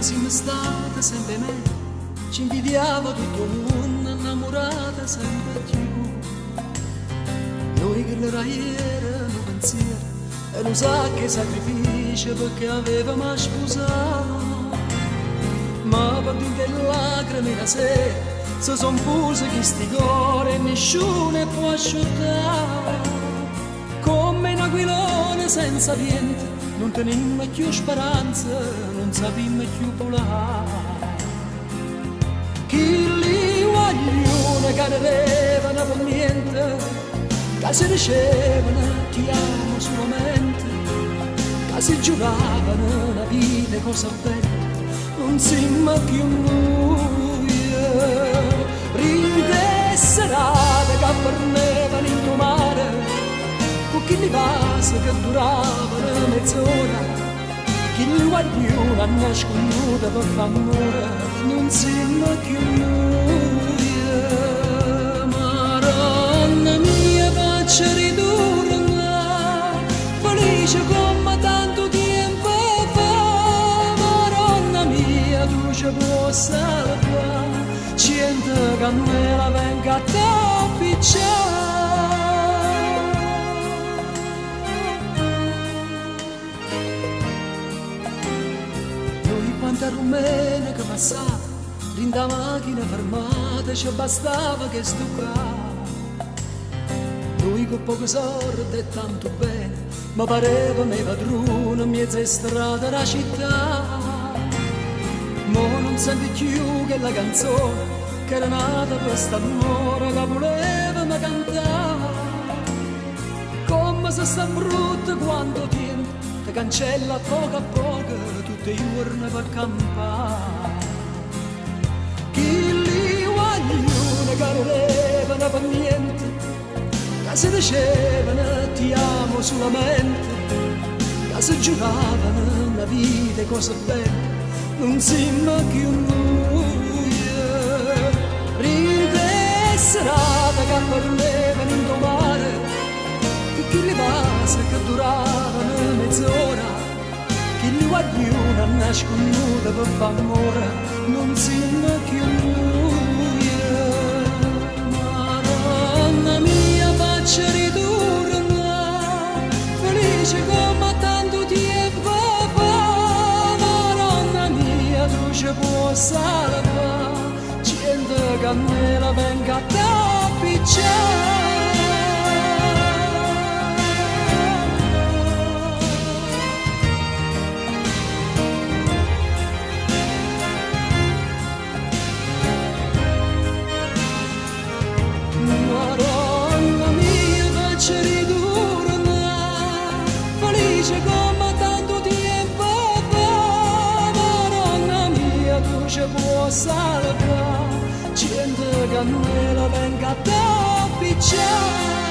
siamo state sempre me, ci invidiava tutto il mondo, innamorata sempre più. Noi che l'era ieri, non pensiero, e non sa che sacrificio perché avevamo sposato. Ma per tutte le lacrime da sera, se son puse che sti cuore e nessuno può asciuttare. Come un aquilone senza vento, non tenimmo più speranza, non sappiamo più volare. Chi li guaglione che avevano per niente, che si dicevano ti amo solamente, che si giuravano la vita cosa bella, non siamo più noi. Ride serate che pernevano in mare, con chi li vasi che duravano mezz'ora, chi li guaglione a nasconduta per f'amore, non siamo più noi. Maronna mia faccia ritorna, felice come tanto tempo fa. Maronna mia tu ci puoi salvare, cento cannella venga a t'appiccare. Quanta rumena che passava, rinda macchina fermata, ci bastava che stuccava. Lui con poche sordi e tanto bene, ma pareva me padrone in mezzo a strada della città. Ma non senti più che la canzone, che era nata per st'amore che voleva me cantare. Come se sta brutto quanto tempo, ti cancella a poco, tutte i giorni per campare. Chi li guaglione che volevano per niente, che si dicevano ti amo solamente, che si giuravano la vita cose belle, non siamo più noi. Ride serata che dormevano in mare, con chi li vasi che duravano mezz'ora, chi li guaglione a nasconduta per f'amore, non siamo più noi. Madonna mia faccia ritorna, felice come tanto tempo fa. Madonna mia tu ci puoi salvare, cento cannella venga a t'appiccare. Come tanto tempo fa, Madonna mia tu ci puoi salvare, cento cannella venga a t'appiccare.